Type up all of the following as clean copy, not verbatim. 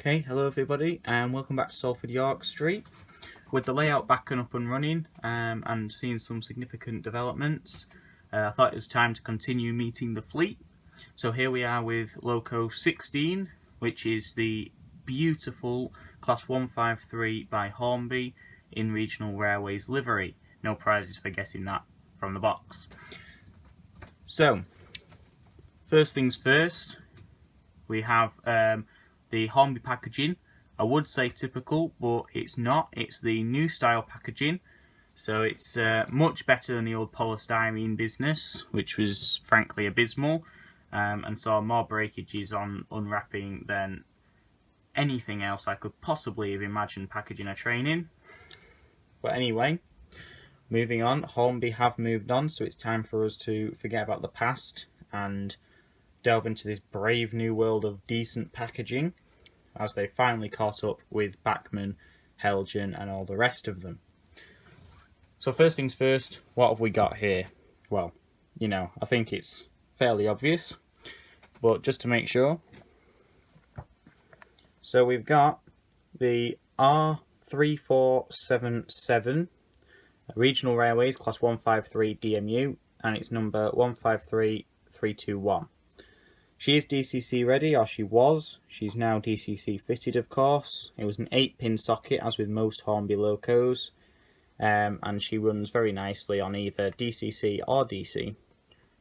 Okay, hello everybody and welcome back to Salford York Street. With the layout back and up and running and seeing some significant developments, I thought it was time to continue meeting the fleet. So here we are with Loco 16, which is the beautiful Class 153 by Hornby in Regional Railways livery. No prizes for guessing that from the box. So, first things first, we have the Hornby packaging. I would say typical, but it's not. It's the new style packaging. So it's much better than the old polystyrene business, which was frankly abysmal, and saw more breakages on unwrapping than anything else I could possibly have imagined packaging a train in. But anyway, moving on. Hornby have moved on, so it's time for us to forget about the past and delve into this brave new world of decent packaging, as they finally caught up with Bachmann, Helgen and all the rest of them. So first things first, what have we got here? Well, I think it's fairly obvious, but just to make sure. So we've got the R3477 Regional Railways Class 153 DMU, and it's number 153321. She is DCC ready, or she was. She's now DCC fitted, of course. It was an 8-pin socket, as with most Hornby locos, and she runs very nicely on either DCC or DC.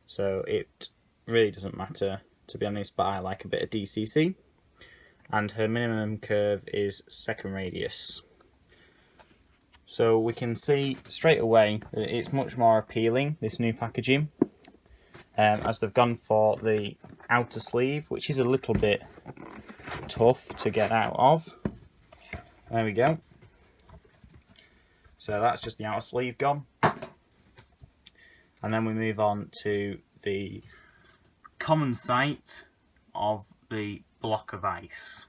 So it really doesn't matter, to be honest, but I like a bit of DCC. And her minimum curve is second radius. So we can see straight away that it's much more appealing, this new packaging, as they've gone for the outer sleeve, which is a little bit tough to get out of. There we go. So that's just the outer sleeve gone. And then we move on to the common sight of the block of ice,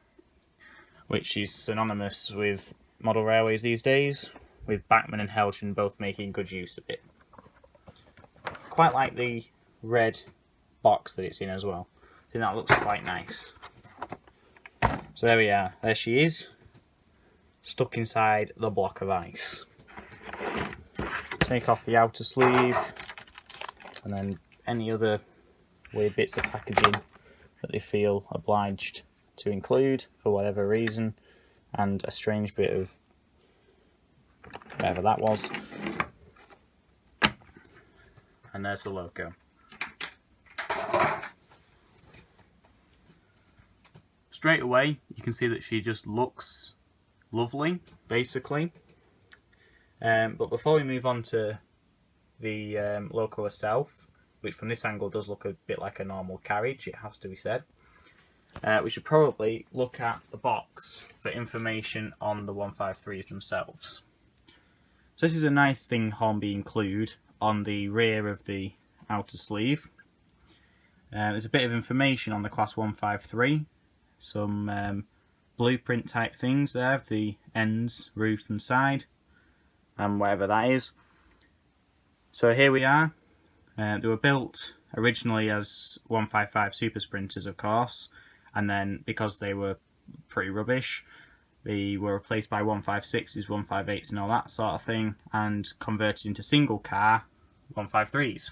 which is synonymous with model railways these days, with Bachmann and Helgen both making good use of it. Quite like the red box that it's in as well. I think that looks quite nice. So there we are. There she is, stuck inside the block of ice. Take off the outer sleeve, and then any other weird bits of packaging that they feel obliged to include for whatever reason, and a strange bit of whatever that was. And there's the loco. Straight away, you can see that she just looks lovely, basically. But before we move on to the loco herself, which from this angle does look a bit like a normal carriage, it has to be said, we should probably look at the box for information on the 153s themselves. So this is a nice thing Hornby include on the rear of the outer sleeve. There's a bit of information on the Class 153. Some blueprint type things there of the ends, roof and side, and whatever that is. So here we are. They were built originally as 155 super sprinters, of course, and then because they were pretty rubbish, they were replaced by 156s, 158s and all that sort of thing, and converted into single car 153s.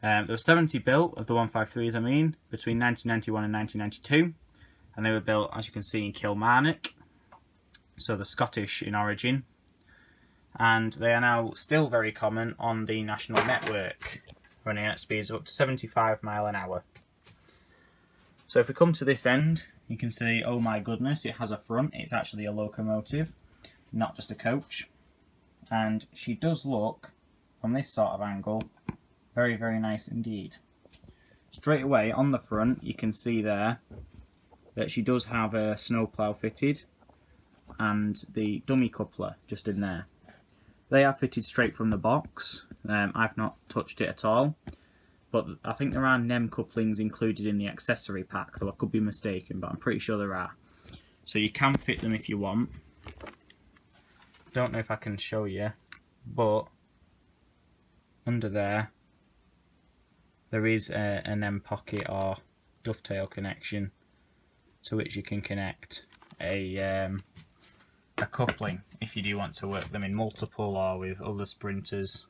There were 70 built of the 153s, between 1991 and 1992, and they were built, as you can see, in Kilmarnock, so they're Scottish in origin, and they are now still very common on the national network, running at speeds of up to 75 miles an hour. So if we come to this end, you can see, oh my goodness, it has a front. It's actually a locomotive, not just a coach, and she does look, from this sort of angle, very, very nice indeed. Straight away on the front, you can see there that she does have a snowplow fitted and the dummy coupler just in there. They are fitted straight from the box. I've not touched it at all, but I think there are NEM couplings included in the accessory pack, though I could be mistaken, but I'm pretty sure there are. So you can fit them if you want. Don't know if I can show you, but under there is an M pocket or dovetail connection to which you can connect a coupling if you do want to work them in multiple or with other sprinters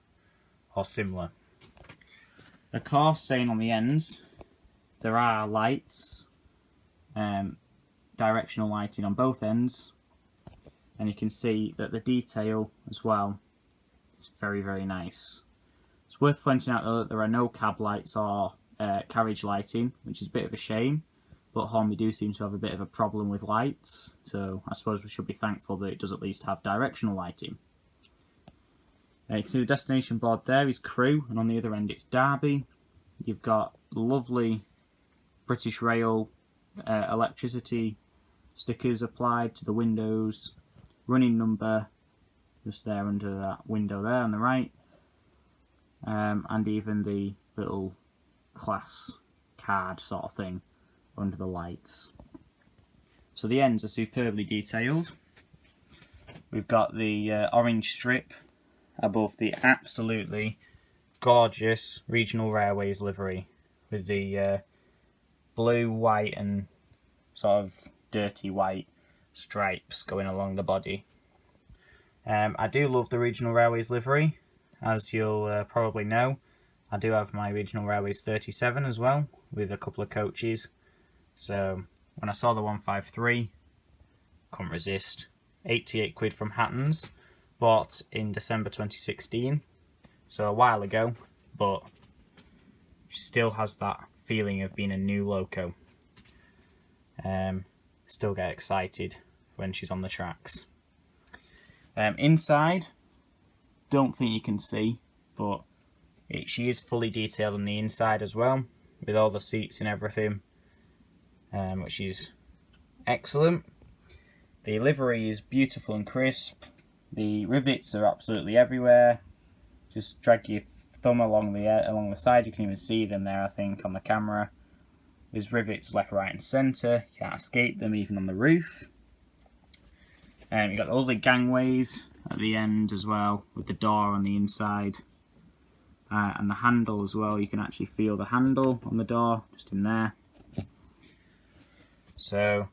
or similar. Of course, staying on the ends, there are lights, directional lighting on both ends, and you can see that the detail as well is very, very nice. It's worth pointing out though that there are no cab lights or carriage lighting, which is a bit of a shame, but Hornby do seem to have a bit of a problem with lights, so I suppose we should be thankful that it does at least have directional lighting. You can see the destination board there is Crewe, and on the other end it's Derby. You've got lovely British Rail electricity stickers applied to the windows, running number just there under that window there on the right, and even the little class card sort of thing under the lights. So the ends are superbly detailed. We've got the orange strip above the absolutely gorgeous Regional Railways livery with the blue, white and sort of dirty white stripes going along the body. I do love the Regional Railways livery, as you'll probably know. I do have my Regional Railways 37 as well, with a couple of coaches. So when I saw the 153, couldn't resist. 88 quid from Hatton's, bought in December 2016, so a while ago, but still has that feeling of being a new loco. Still get excited when she's on the tracks. Inside, don't think you can see, but she is fully detailed on the inside as well, with all the seats and everything, which is excellent. The livery is beautiful and crisp. The rivets are absolutely everywhere. Just drag your thumb along the side, you can even see them there, I think, on the camera. There's rivets left, right and centre, you can't escape them even on the roof. You've got the lovely gangways at the end as well, with the door on the inside. And the handle as well, you can actually feel the handle on the door, just in there. So,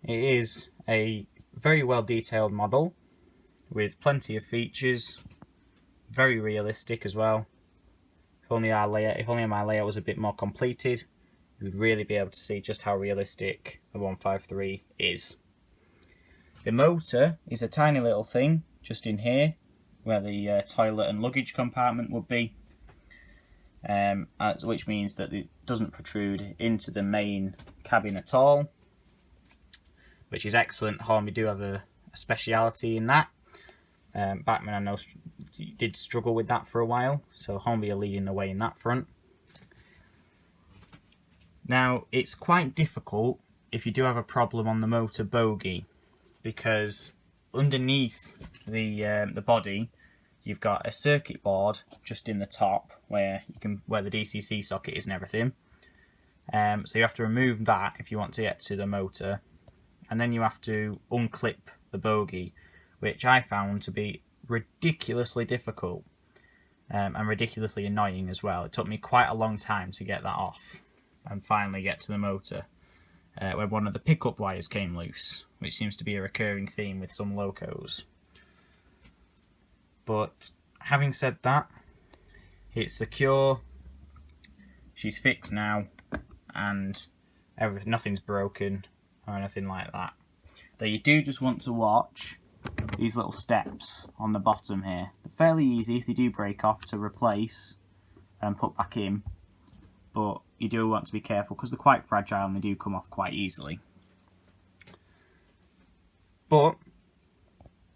it is a very well detailed model, with plenty of features, very realistic as well. If only my layout was a bit more completed, you would really be able to see just how realistic the 153 is. The motor is a tiny little thing just in here, where the toilet and luggage compartment would be, which means that it doesn't protrude into the main cabin at all, which is excellent. Hornby do have a speciality in that. Bachmann, I know, did struggle with that for a while, so Hornby are leading the way in that front. Now, it's quite difficult if you do have a problem on the motor bogie, because underneath the body, you've got a circuit board just in the top where the DCC socket is and everything. So you have to remove that if you want to get to the motor, and then you have to unclip the bogie, which I found to be ridiculously difficult and ridiculously annoying as well. It took me quite a long time to get that off and finally get to the motor, where one of the pickup wires came loose, which seems to be a recurring theme with some locos. But having said that, it's secure, she's fixed now, and nothing's broken or anything like that. Though you do just want to watch these little steps on the bottom here. They're fairly easy if they do break off to replace and put back in, but you do want to be careful because they're quite fragile and they do come off quite easily. But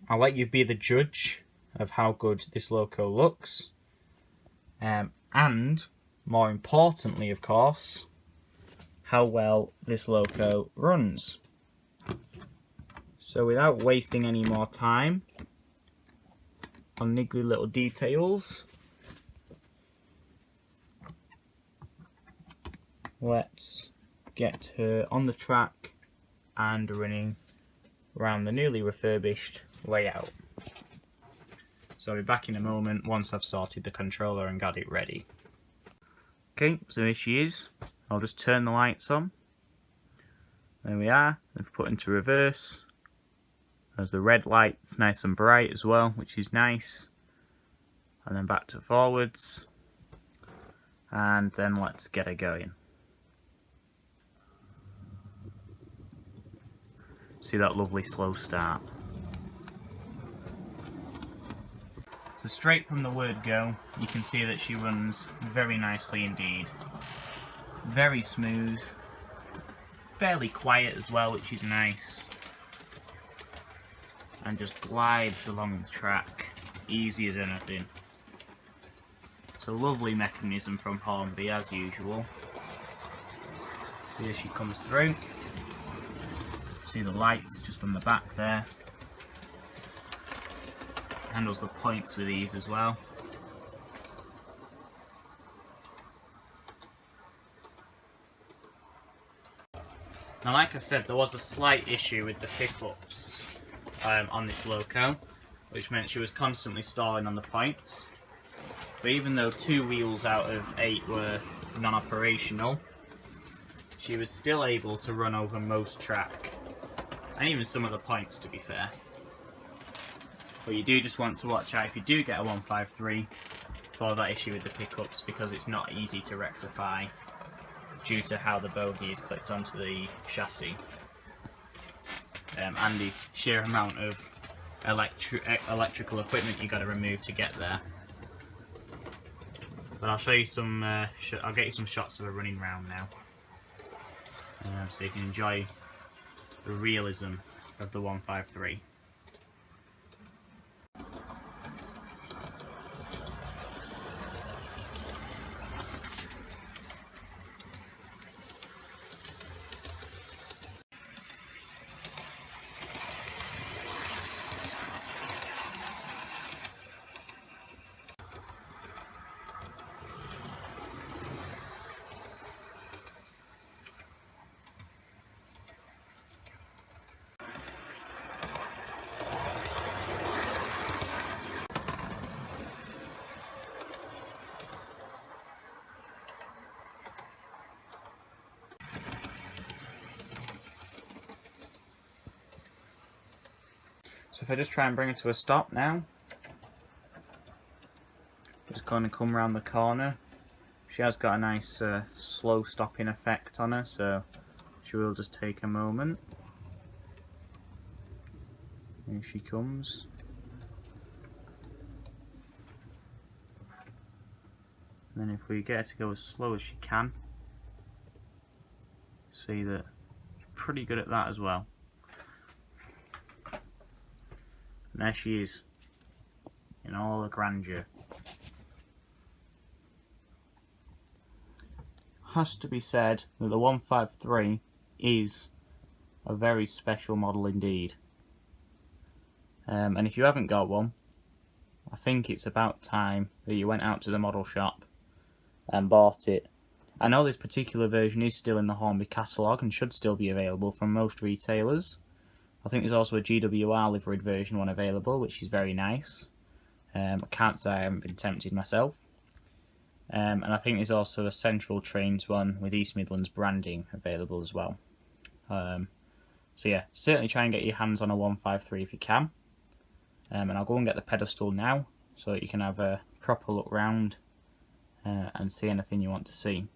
I'll let you be the judge of how good this loco looks, and more importantly, of course, how well this loco runs. So without wasting any more time on niggly little details, let's get her on the track and running around the newly refurbished layout. So I'll be back in a moment once I've sorted the controller and got it ready. Okay, so here she is. I'll just turn the lights on. There we are. They've put into reverse. There's the red lights, nice and bright as well, which is nice. And then back to forwards. And then let's get her going. See that lovely slow start. So straight from the word go, you can see that she runs very nicely indeed. Very smooth, fairly quiet as well, which is nice. And just glides along the track, easy as anything. It's a lovely mechanism from Hornby as usual. See as she comes through. See the lights just on the back there. Handles the points with ease as well. Now, like I said, there was a slight issue with the pickups on this loco, which meant she was constantly stalling on the points. But even though 2 wheels out of 8 were non-operational, she was still able to run over most track, and even some of the points, to be fair. But you do just want to watch out if you do get a 153 for that issue with the pickups, because it's not easy to rectify due to how the bogie is clipped onto the chassis and the sheer amount of electrical equipment you've got to remove to get there. But I'll show you some, I'll get you some shots of her running round now, so you can enjoy the realism of the 153. So if I just try and bring her to a stop now, just going to come around the corner. She has got a nice slow stopping effect on her, so she will just take a moment. Here she comes. And then if we get her to go as slow as she can, see that she's pretty good at that as well. And there she is, in all her grandeur. Has to be said that the 153 is a very special model indeed. And if you haven't got one, I think it's about time that you went out to the model shop and bought it. I know this particular version is still in the Hornby catalogue and should still be available from most retailers. I think there's also a GWR liveried version one available, which is very nice. I can't say I haven't been tempted myself. And I think there's also a Central Trains one with East Midlands branding available as well. So yeah, certainly try and get your hands on a 153 if you can. And I'll go and get the pedestal now, so that you can have a proper look round and see anything you want to see.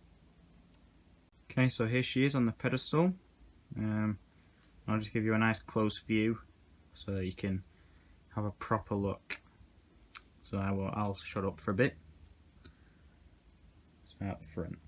Okay, so here she is on the pedestal. I'll just give you a nice close view so that you can have a proper look. So I'll shut up for a bit. Start the front.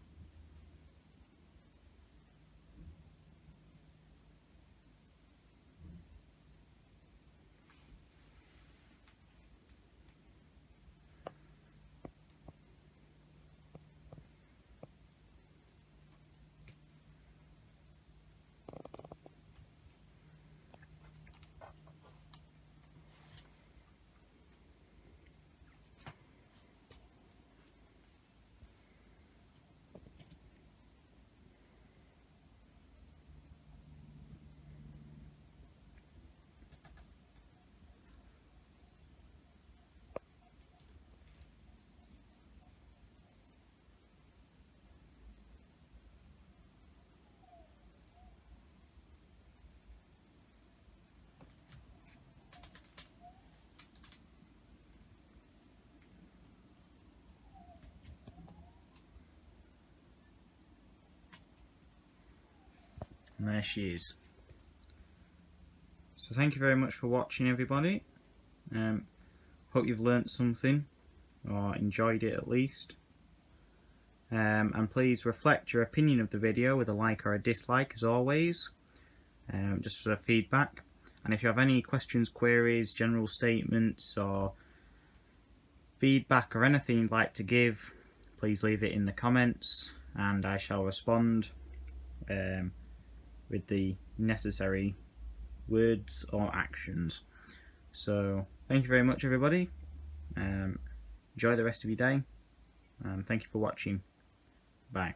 And there she is. So thank you very much for watching, everybody. Hope you've learnt something, or enjoyed it at least. And please reflect your opinion of the video with a like or a dislike, as always, just for the feedback. And if you have any questions, queries, general statements, or feedback, or anything you'd like to give, please leave it in the comments, and I shall respond with the necessary words or actions. So thank you very much, everybody. Enjoy the rest of your day, and thank you for watching. Bye.